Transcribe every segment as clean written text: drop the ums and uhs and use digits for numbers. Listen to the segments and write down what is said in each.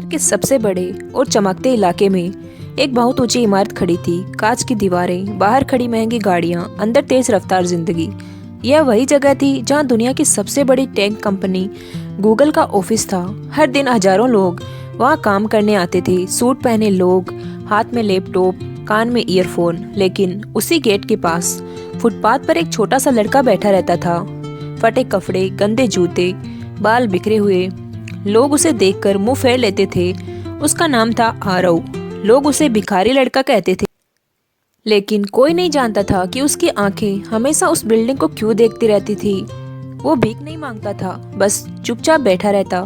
शहर के सबसे बड़े और चमकते इलाके में एक बहुत ऊंची इमारत खड़ी थी। कांच की दीवारें, बाहर खड़ी महंगी गाड़ियां, अंदर तेज रफ्तार जिंदगी। यह वही जगह थी जहां दुनिया की सबसे बड़ी टेक कंपनी गूगल का ऑफिस था। हर दिन हजारों लोग वहां काम करने आते थे। सूट पहने लोग, हाथ में लैपटॉप, कान में ईयरफोन। लेकिन उसी गेट के पास फुटपाथ पर एक छोटा सा लड़का बैठा रहता था। फटे कपड़े, गंदे जूते, बाल बिखरे हुए। लोग उसे देखकर मुंह फेर लेते थे। उसका नाम था आरव। लोग उसे भिखारी लड़का कहते थे, लेकिन कोई नहीं जानता था कि उसकी आंखें हमेशा उस बिल्डिंग को क्यों देखती रहती थी। वो भीख नहीं मांगता था, बस चुपचाप बैठा रहता।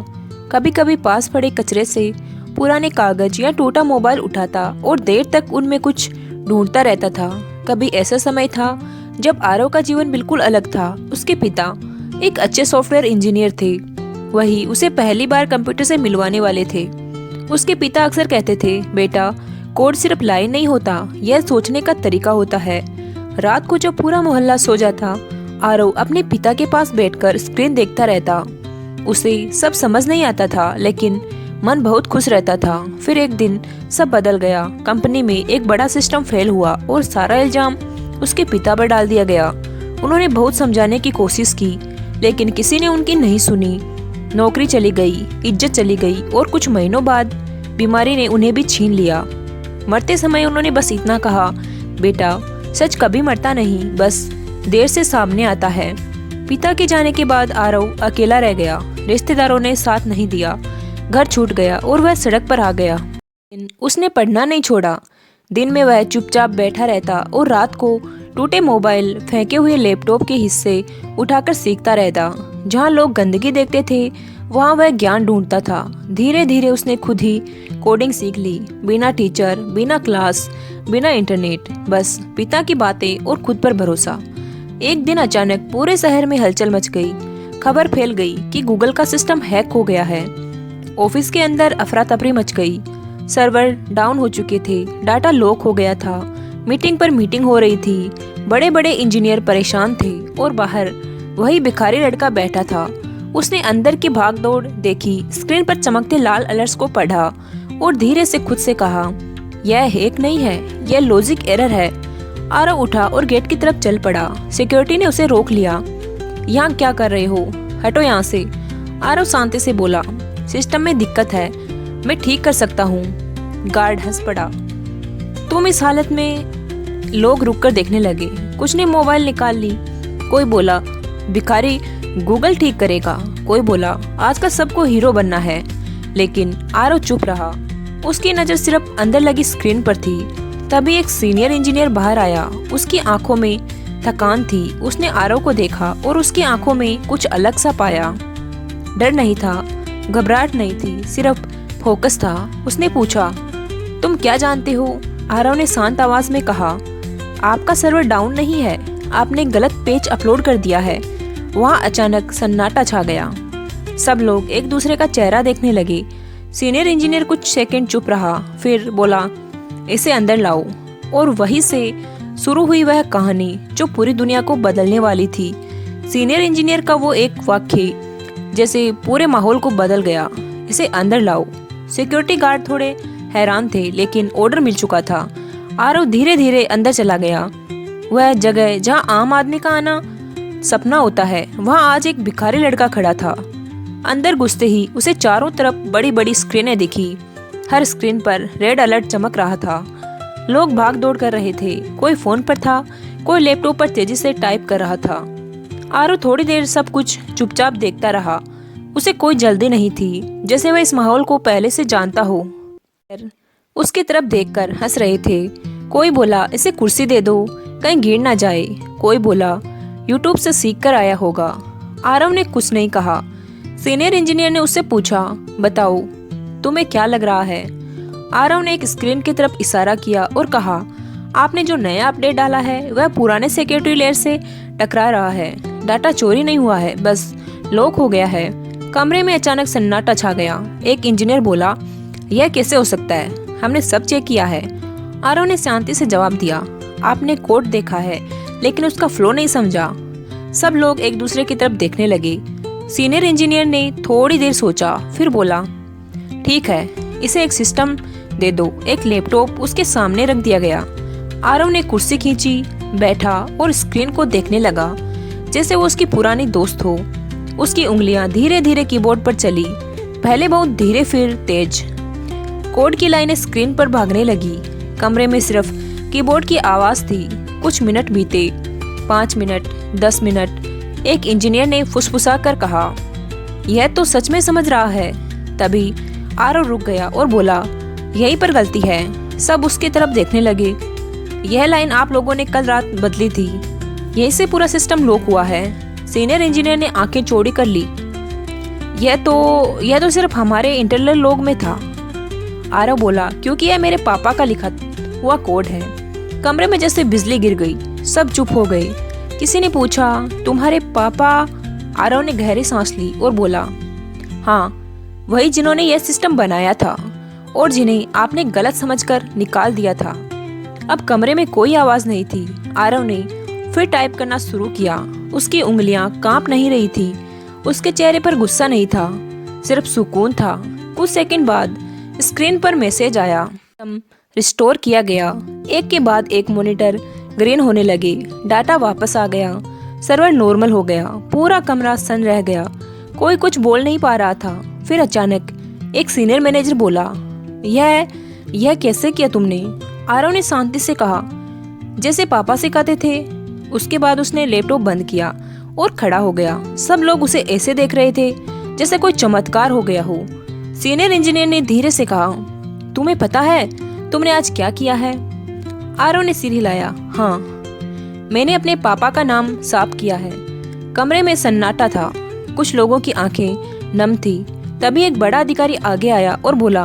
कभी कभी पास पड़े कचरे से पुराने कागज या टूटा मोबाइल उठाता और देर तक उनमें कुछ ढूंढता रहता था। कभी ऐसा समय था जब आरव का जीवन बिल्कुल अलग था। उसके पिता एक अच्छे सॉफ्टवेयर इंजीनियर थे। वही उसे पहली बार कंप्यूटर से मिलवाने वाले थे। उसके पिता अक्सर कहते थे, बेटा, कोड सिर्फ लाइन नहीं होता, यह सोचने का तरीका होता है। रात को जब पूरा मोहल्ला सो जाता, आरव अपने पिता के पास बैठकर स्क्रीन देखता रहता। उसे सब समझ नहीं आता था, लेकिन मन बहुत खुश रहता था। फिर एक दिन सब बदल गया। कंपनी में एक बड़ा सिस्टम फेल हुआ और सारा इल्जाम उसके पिता पर डाल दिया गया। उन्होंने बहुत समझाने की कोशिश की, लेकिन किसी ने उनकी नहीं सुनी। नौकरी चली गई, इज्जत चली गई और कुछ महीनों बाद बीमारी ने उन्हें भी छीन लिया। मरते समय उन्होंने बस इतना कहा, बेटा, सच कभी मरता नहीं, बस देर से सामने आता है। पिता के जाने के बाद आरव अकेला रह गया। रिश्तेदारों ने साथ नहीं दिया, घर छूट गया और वह सड़क पर आ गया। लेकिन उसने पढ़ना नहीं छोड़ा। दिन में वह चुपचाप बैठा रहता और रात को टूटे मोबाइल, फेंके हुए लैपटॉप के हिस्से उठाकर सीखता रहता। जहाँ लोग गंदगी देखते थे, वहाँ वह ज्ञान ढूंढता था। धीरे धीरे उसने खुद ही कोडिंग सीख ली, बिना टीचर, बिना क्लास, बिना इंटरनेट, बस पिता की बातें और खुद पर भरोसा। एक दिन अचानक पूरे शहर में हलचल मच गई। खबर फैल गई कि गूगल का सिस्टम हैक हो गया है। ऑफिस के अंदर अफरा तफरी मच गई। सर्वर डाउन हो चुके थे, डाटा लॉक हो गया था। मीटिंग पर मीटिंग हो रही थी। बड़े बड़े इंजीनियर परेशान थे और बाहर वही भिखारी लड़का बैठा था। उसने अंदर की भागदौड़ देखी, स्क्रीन पर चमकते लाल अलर्ट्स को पढ़ा और धीरे से खुद से कहा, यह हैक नहीं है, यह लॉजिक एरर है। आरव उठा और गेट की तरफ चल पड़ा। सिक्योरिटी ने उसे रोक लिया। यहाँ क्या कर रहे हो, हटो यहाँ से। आरव शांति से बोला, सिस्टम में दिक्कत है, मैं ठीक कर सकता हूँ। गार्ड हंस पड़ा, तुम इस हालत में? लोग रुककर देखने लगे। कुछ ने मोबाइल निकाल ली। कोई बोला, भिखारी गूगल ठीक करेगा। कोई बोला, आज का सबको हीरो बनना है। लेकिन आरव चुप रहा। उसकी नजर सिर्फ अंदर लगी स्क्रीन पर थी। तभी एक सीनियर इंजीनियर बाहर आया। उसकी आंखों में थकान थी। उसने आरव को देखा और उसकी आंखों में कुछ अलग सा पाया। डर नहीं था, घबराहट नहीं थी, सिर्फ फोकस था। उसने पूछा, तुम क्या जानते हो? आरव ने शांत आवाज में कहा, आपका सर्वर डाउन नहीं है, आपने गलत पेज अपलोड कर दिया है। वहाँ अचानक सन्नाटा छा गया। सब लोग एक दूसरे का चेहरा देखने लगे। सीनियर इंजीनियर कुछ सेकंड चुप रहा, फिर बोला, इसे अंदर लाओ। और वहीं से शुरू हुई वह कहानी जो पूरी दुनिया को बदलने वाली थी। सीनियर इंजीनियर का वो एक वाक्य जैसे पूरे माहौल को बदल गया, इसे अंदर लाओ। सिक्योरिटी गार्ड थोड़े हैरान थे, लेकिन ऑर्डर मिल चुका था। आरव धीरे धीरे अंदर चला गया। वह जगह जहाँ आम आदमी का आना सपना होता है, वहाँ आज एक भिखारी लड़का खड़ा था। अंदर घुसते ही उसे चारों तरफ बड़ी बड़ी स्क्रीनें दिखी। हर स्क्रीन पर रेड अलर्ट चमक रहा था। लोग भाग दौड़ कर रहे थे। कोई फोन पर था, कोई लैपटॉप पर तेजी से टाइप कर रहा था। आरव थोड़ी देर सब कुछ चुपचाप देखता रहा। उसे कोई जल्दी नहीं थी, जैसे वह इस माहौल को पहले से जानता हो। उसकी तरफ देखकर हंस रहे थे। कोई बोला, इसे कुर्सी दे दो, कहीं गिर ना जाए। कोई बोला, यूट्यूब से सीख कर आया होगा। आरव ने कुछ नहीं कहा। सीनियर इंजीनियर ने उससे पूछा, बताओ, तुम्हें क्या लग रहा है? आरव ने एक स्क्रीन की तरफ इशारा किया और कहा, आपने जो नया अपडेट डाला है वह पुराने सिक्योरिटी लेयर से टकरा रहा है। डाटा चोरी नहीं हुआ है, बस लॉक हो गया है। कमरे में अचानक सन्नाटा छा गया। एक इंजीनियर बोला, यह कैसे हो सकता है? हमने सब चेक किया है। आरव ने शांति से जवाब दिया, आपने कोड देखा है, लेकिन उसका फ्लो नहीं समझा। सब लोग एक दूसरे की तरफ देखने लगे। सीनियर इंजीनियर ने थोड़ी देर सोचा, फिर बोला, ठीक है, इसे एक सिस्टम दे दो। एक लैपटॉप उसके सामने रख दिया गया। आरव ने कुर्सी खींची, बैठा और स्क्रीन को देखने लगा जैसे वो उसकी पुरानी दोस्त हो। उसकी उंगलियां धीरे धीरे कीबोर्ड पर चली, पहले बहुत धीरे फिर तेज। कोड की लाइनें स्क्रीन पर भागने लगी। कमरे में सिर्फ कीबोर्ड की आवाज थी। कुछ मिनट बीते, 5 मिनट, 10 मिनट। एक इंजीनियर ने फुसफुसा कर कहा, यह तो सच में समझ रहा है। तभी आरव रुक गया और बोला, यहीं पर गलती है। सब उसकी तरफ देखने लगे। यह लाइन आप लोगों ने कल रात बदली थी, यहीं से पूरा सिस्टम लॉक हुआ है। सीनियर इंजीनियर ने आंखें चौड़ी कर ली। यह तो सिर्फ हमारे इंटरनल लॉग में था। आरव बोला, क्योंकि यह मेरे पापा का लिखा हुआ कोड है। कमरे में जैसे बिजली गिर गई। सब चुप हो गए। किसी ने पूछा, तुम्हारे पापा? आरव ने गहरी सांस ली और बोला, हाँ, वही जिन्होंने यह सिस्टम बनाया था और जिन्हें आपने गलत समझकर निकाल दिया था। अब कमरे में कोई आवाज नहीं थी। आरव ने फिर टाइप करना शुरू किया। उसकी उंगलियां कांप नहीं रही थी। उसके चेहरे पर गुस्सा नहीं था, सिर्फ सुकून था। कुछ सेकंड बाद स्क्रीन पर मैसेज आया। रिस्टोर किया गया। एक के बाद एक मॉनिटर ग्रीन होने लगे। डाटा वापस आ गया। सर्वर नॉर्मल हो गया। पूरा कमरा सन रह गया। कोई कुछ बोल नहीं पा रहा था। फिर अचानक एक सीनियर मैनेजर बोला, यह कैसे किया तुमने? आरव ने शांति से कहा, जैसे पापा सिखाते थे। उसके बाद उसने लैपटॉप बंद किया और खड़ा हो गया। सब लोग उसे ऐसे देख रहे थे जैसे कोई चमत्कार हो गया हो। सीनियर इंजीनियर ने धीरे से कहा, तुम्हें पता है तुमने आज क्या किया है? आरव ने सिर हिलाया। हाँ, मैंने अपने पापा का नाम साफ किया है। कमरे में सन्नाटा था। कुछ लोगों की आंखें नम थी। तभी एक बड़ा अधिकारी आगे आया और बोला,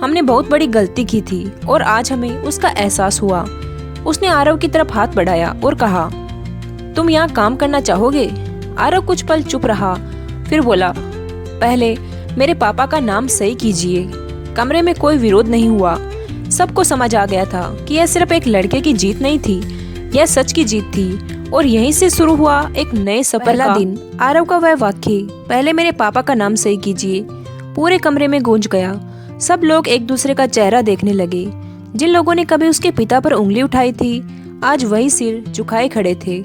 हमने बहुत बड़ी गलती की थी और आज हमें उसका एहसास हुआ। उसने आरव की तरफ हाथ बढ़ाया और कहा, तुम यहाँ काम करना चाहोगे? आरव कुछ पल चुप रहा, फिर बोला, पहले मेरे पापा का नाम सही कीजिए। कमरे में कोई विरोध नहीं हुआ। सबको समझ आ गया था कि यह सिर्फ एक लड़के की जीत नहीं थी, यह सच की जीत थी। और यहीं से शुरू हुआ एक नए सफर का दिन। आरव का वह वाक्य, पहले मेरे पापा का नाम सही कीजिए, पूरे कमरे में गूंज गया। सब लोग एक दूसरे का चेहरा देखने लगे। जिन लोगों ने कभी उसके पिता पर उंगली उठाई थी, आज वही सिर झुकाए खड़े थे।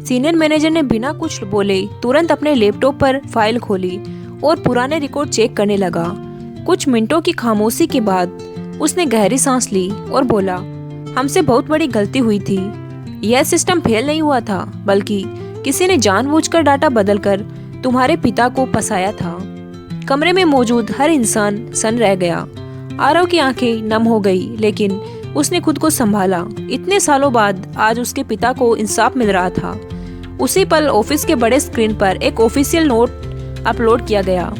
सीनियर मैनेजर ने बिना कुछ बोले तुरंत अपने लैपटॉप पर फाइल खोली और पुराने रिकॉर्ड चेक करने लगा। कुछ मिनटों की खामोशी के बाद उसने गहरी सांस ली और बोला, हमसे बहुत बड़ी गलती हुई थी। यह सिस्टम फेल नहीं हुआ था, बल्कि किसी ने जानबूझकर डाटा बदलकर तुम्हारे पिता को फंसाया था। कमरे में मौजूद हर इंसान सन रह गया। आरव की आंखें नम हो गई, लेकिन उसने खुद को संभाला। इतने सालों बाद आज उसके पिता को इंसाफ मिल रहा था। उसी पल ऑफिस के बड़े स्क्रीन पर एक ऑफिशियल नोट अपलोड किया गया।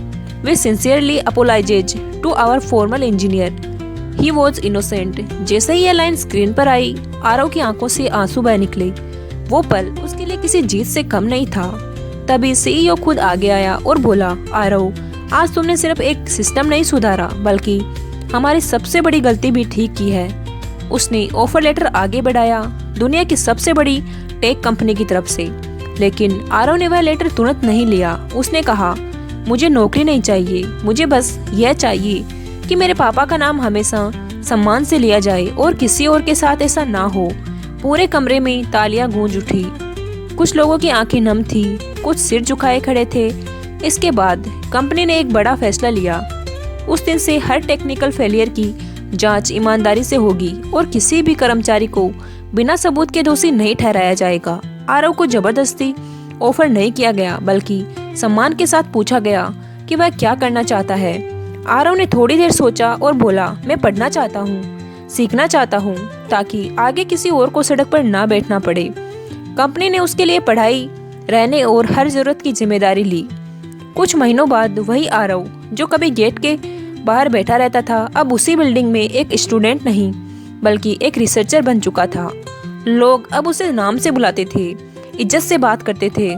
We sincerely apologises to our formal engineer, he was innocent. जैसे ही यह लाइन स्क्रीन पर आई, आरव की आंखों से आंसू बह निकले। वो पल उसके लिए किसी जीत से कम नहीं था। तभी सीईओ खुद आगे आया और बोला, आरव, आज तुमने सिर्फ एक सिस्टम नहीं सुधारा, बल्कि हमारी सबसे बड़ी गलती भी ठीक की है। उसने ऑफर लेटर आगे बढ़ाया, दुनिया की सबसे बड़ी टेक कंपनी की तरफ से। लेकिन आरव ने वह लेटर तुरंत नहीं लिया। उसने कहा, मुझे नौकरी नहीं चाहिए, मुझे बस यह चाहिए कि मेरे पापा का नाम हमेशा सम्मान से लिया जाए और किसी और के साथ ऐसा ना हो। पूरे कमरे में तालियां गूंज उठी। कुछ लोगों की आंखें नम थी, कुछ सिर झुकाए खड़े थे। इसके बाद कंपनी ने एक बड़ा फैसला लिया। उस दिन से हर टेक्निकल फेलियर की जांच ईमानदारी से होगी और किसी भी कर्मचारी को बिना सबूत के दोषी नहीं ठहराया जाएगा। आरव को जबरदस्ती ऑफर नहीं किया गया, बल्कि सम्मान के साथ पूछा गया कि वह क्या करना चाहता है। आरव ने थोड़ी देर सोचा और बोला, मैं पढ़ना चाहता हूँ, सीखना चाहता हूँ, ताकि आगे किसी और को सड़क पर ना बैठना पड़े। कंपनी ने उसके लिए पढ़ाई, रहने और हर जरूरत की जिम्मेदारी ली। कुछ महीनों बाद वही आरव जो कभी गेट के बाहर बैठा रहता था, अब उसी बिल्डिंग में एक स्टूडेंट नहीं बल्कि एक रिसर्चर बन चुका था। लोग अब उसे नाम से बुलाते थे, इज्जत से बात करते थे।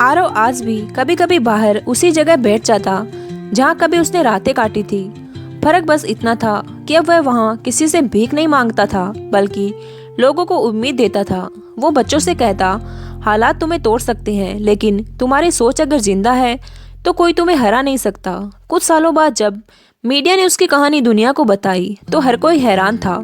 आरव आज भी कभी कभी बाहर उसी जगह बैठ जाता जहाँ कभी उसने रातें काटी थी। फर्क बस इतना था कि अब वह वहाँ किसी से भीख नहीं मांगता था, बल्कि लोगों को उम्मीद देता था। वो बच्चों से कहता, हालात तुम्हें तोड़ सकते हैं, लेकिन तुम्हारी सोच अगर जिंदा है तो कोई तुम्हें हरा नहीं सकता। कुछ सालों बाद जब मीडिया ने उसकी कहानी दुनिया को बताई तो हर कोई हैरान था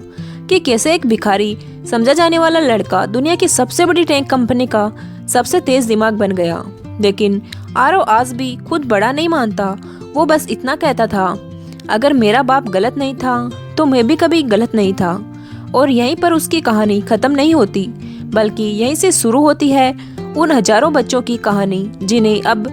कि कैसे एक भिखारी समझा जाने वाला लड़का दुनिया की सबसे बड़ी टैंक कंपनी का सबसे तेज दिमाग बन गया। लेकिन आरव आज भी खुद बड़ा नहीं मानता। वो बस इतना कहता था, अगर मेरा बाप गलत नहीं था तो मैं भी कभी गलत नहीं था। और यहीं पर उसकी कहानी खत्म नहीं होती, बल्कि यहीं से शुरू होती है उन हजारों बच्चों की कहानी जिन्हें अब